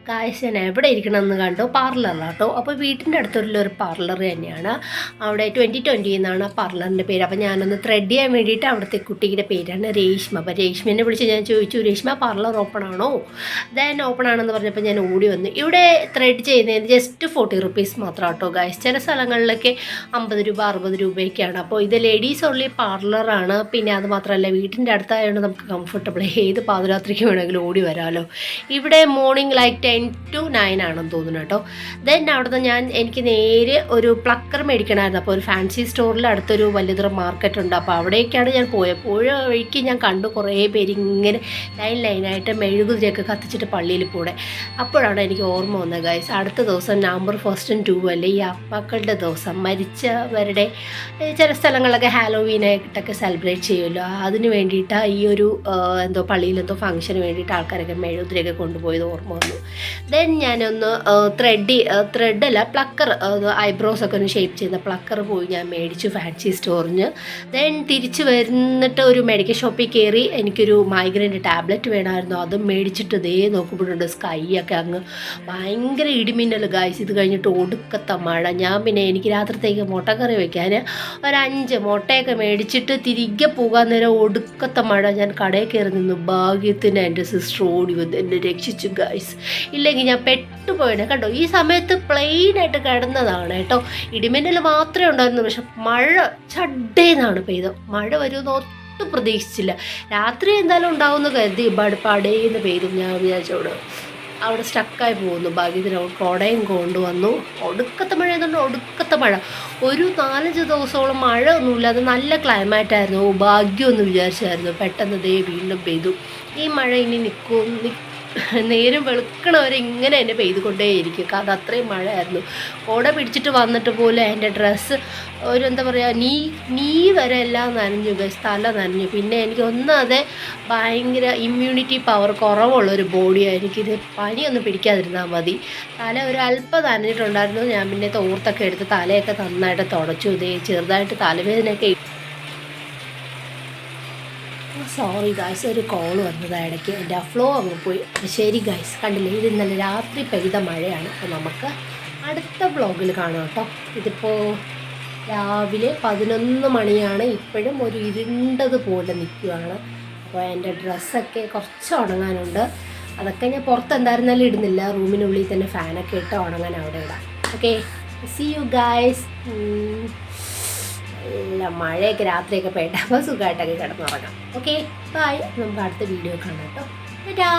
Guys ഞാൻ എവിടെ ഇരിക്കണമെന്ന് കണ്ടു പാർലറിലാട്ടോ. അപ്പോൾ വീട്ടിൻ്റെ അടുത്തുള്ളൊരു പാർലർ തന്നെയാണ്. അവിടെ 2020 എന്നാണ് പാർലറിൻ്റെ പേര്. അപ്പോൾ ഞാനൊന്ന് ത്രെഡ് ചെയ്യാൻ വേണ്ടിയിട്ട് അവിടുത്തെ കുട്ടിയുടെ പേരാണ് രേഷ്മ. അപ്പോൾ രേഷ്മേനെ വിളിച്ച് ഞാൻ ചോദിച്ചു, രേഷ്മ പാർലർ ഓപ്പൺ ആണോ? ദെൻ ഓപ്പൺ ആണെന്ന് പറഞ്ഞപ്പോൾ ഞാൻ ഓടി വന്നു. ഇവിടെ ത്രെഡ് ചെയ്യുന്നതിന് ജസ്റ്റ് 40 റുപ്പീസ് മാത്രം കേട്ടോ ഗായ്സ്. ചില സ്ഥലങ്ങളിലൊക്കെ 50 രൂപ 60 രൂപയൊക്കെയാണ്. അപ്പോൾ ഇത് ലേഡീസ് ഓൺലി പാർലറാണ്. പിന്നെ അത് മാത്രമല്ല വീട്ടിൻ്റെ അടുത്തായതുകൊണ്ട് നമുക്ക് കംഫർട്ടബിൾ ഏത് പാതിരാത്രിക്ക് വേണമെങ്കിലും ഓടി വരാമല്ലോ. ഇവിടെ മോർണിംഗ് ലൈക്ക് 10 to 9 ആണെന്ന് തോന്നുന്നു കേട്ടോ. ദെൻ അവിടുന്ന് എനിക്ക് നേരെ ഒരു പ്ലക്കർ മേടിക്കണമായിരുന്നു. അപ്പോൾ ഒരു ഫാൻസി സ്റ്റോറിൽ അടുത്തൊരു വലിയൊരു മാർക്കറ്റ് ഉണ്ട്. അപ്പോൾ അവിടേക്കാണ് ഞാൻ പോയത്. വഴിക്ക് ഞാൻ കണ്ടു കുറേ പേര് ഇങ്ങനെ ലൈനായിട്ട് മെഴുകുതിരിയൊക്കെ കത്തിച്ചിട്ട് പള്ളിയിൽ പോടെ. അപ്പോഴാണ് എനിക്ക് ഓർമ്മ വന്നത് ഗൈസ്, അടുത്ത ദിവസം നവംബർ 1 and 2 അല്ലേ ഈ അപ്പാക്കളുടെ ദിവസം. മരിച്ചവരുടെ ചില സ്ഥലങ്ങളിലൊക്കെ ഹാലോവീനായിട്ടൊക്കെ സെലിബ്രേറ്റ് ചെയ്യുമല്ലോ, അതിന് വേണ്ടിയിട്ടാണ് ഈ ഒരു പള്ളിയിലെന്തോ ഫംഗ്ഷന് വേണ്ടിയിട്ട് ആൾക്കാരൊക്കെ മെഴുകുതിരിയൊക്കെ കൊണ്ടുപോയത് ഓർമ്മ വന്നു. ദെൻ ഞാനൊന്ന് ത്രെഡല്ല പ്ലക്കർ, ഐബ്രോസൊക്കെ ഒന്ന് ഷേപ്പ് ചെയ്യുന്ന പ്ലക്കർ പോയി ഞാൻ മേടിച്ചു ഫാൻസി സ്റ്റോറിന്. ദെൻ തിരിച്ച് വരുന്നിട്ട് ഒരു മെഡിക്കൽ ഷോപ്പിൽ കയറി എനിക്കൊരു മൈഗ്രൈൻ്റെ ടാബ്ലറ്റ് വേണമായിരുന്നു. അതും മേടിച്ചിട്ട് ദേ നോക്കുമ്പോഴുണ്ട് സ്കൈയൊക്കെ അങ്ങ് ഭയങ്കര ഇടിമിന്നൽ ഗായ്സ്. ഇത് കഴിഞ്ഞിട്ട് ഒടുക്കത്ത മഴ. ഞാൻ പിന്നെ എനിക്ക് രാത്രിത്തേക്ക് മുട്ടക്കറി വെക്കാൻ ഒരു 5 മുട്ടയൊക്കെ മേടിച്ചിട്ട് തിരികെ പോകാൻ നേരം ഒടുക്കത്ത മഴ. ഞാൻ കടയിൽ കയറി നിന്നു. ഭാഗ്യത്തിന് എൻ്റെ സിസ്റ്റർ ഓടി വന്ന് എന്നെ രക്ഷിച്ചു ഗായ്സ്. ഇല്ലെങ്കിൽ ഞാൻ പെട്ടുപോയനെ. കണ്ടോ ഈ സമയത്ത് പ്ലെയിനായിട്ട് കിടന്നതാണ് കേട്ടോ. ഇടിമിന്നൽ മാത്രമേ ഉണ്ടായിരുന്നു. പക്ഷെ മഴ ചഡേന്നാണ് പെയ്തത്. മഴ വരുമെന്ന് ഒട്ടും പ്രതീക്ഷിച്ചില്ല. രാത്രി എന്തായാലും ഉണ്ടാവുമെന്ന് കരുതി പടേന്ന് പെയ്തു. ഞാൻ വിചാരിച്ചോട് അവിടെ സ്റ്റക്കായി പോകുന്നു. ഭാഗ്യത്തിന് കുടയും കൊണ്ടുവന്നു. ഒടുക്കത്തെ മഴ എന്നുകൊണ്ട് ഒടുക്കത്തെ മഴ. ഒരു 4-5 ദിവസത്തോളം മഴ ഒന്നുമില്ലാതെ നല്ല ക്ലൈമാറ്റായിരുന്നു. ഭാഗ്യമൊന്നും വിചാരിച്ചായിരുന്നു. പെട്ടെന്ന് ദേ വീണ്ടും പെയ്തു. ഈ മഴ ഇനി നേരം വെളുക്കണവരെ ഇങ്ങനെ എന്നെ പെയ്തുകൊണ്ടേയിരിക്കും. കാരണം അത്രയും മഴയായിരുന്നു. കുട പിടിച്ചിട്ട് വന്നിട്ട് പോലെ എൻ്റെ ഡ്രസ്സ് നീ വരെ എല്ലാം നനഞ്ഞു, തല നനഞ്ഞു. പിന്നെ എനിക്ക് ഒന്നാതെ ഭയങ്കര ഇമ്മ്യൂണിറ്റി പവർ കുറവുള്ളൊരു ബോഡിയാണ്. എനിക്കിത് പനിയൊന്നും പിടിക്കാതിരുന്നാൽ മതി. തല ഒരു അല്പം നനഞ്ഞിട്ടുണ്ടായിരുന്നു. ഞാൻ പിന്നെ തോർത്തൊക്കെ എടുത്ത് തലയൊക്കെ നന്നായിട്ട് തുടച്ചു. ഇതേ ചെറുതായിട്ട് തലവേദനയൊക്കെ. സോറി ഗായ്സ്, ഒരു കോൾ വന്നതാണ് ഇടയ്ക്ക്. എൻ്റെ ഫ്ലോ അങ്ങ് പോയി. ശരി ഗായ്സ്, കണ്ടില്ലേ ഇത് ഇന്നലെ രാത്രി പെയ്ത മഴയാണ്. അപ്പോൾ നമുക്ക് അടുത്ത വ്ളോഗിൽ കാണാം കേട്ടോ. ഇതിപ്പോൾ രാവിലെ 11 മണിയാണ്. ഇപ്പോഴും ഒരു ഇരുണ്ടതുപോലെ നിൽക്കുകയാണ്. അപ്പോൾ എൻ്റെ ഡ്രസ്സൊക്കെ കുറച്ച് ഉണങ്ങാനുണ്ട്. അതൊക്കെ ഞാൻ പുറത്ത് എന്തായിരുന്നാലും ഇടുന്നില്ല. റൂമിനുള്ളിൽ തന്നെ ഫാനൊക്കെ ഇട്ട് ഉണങ്ങാൻ അവിടെ ഇടാം. Okay, see you guys. നല്ല മഴയൊക്കെ രാത്രിയൊക്കെ പെട്ടപ്പോൾ സുഖമായിട്ടൊക്കെ കിടന്നുറങ്ങാം. Okay bye. നമുക്ക് അടുത്ത വീഡിയോ കാണാം കേട്ടോ. ടാറ്റാ.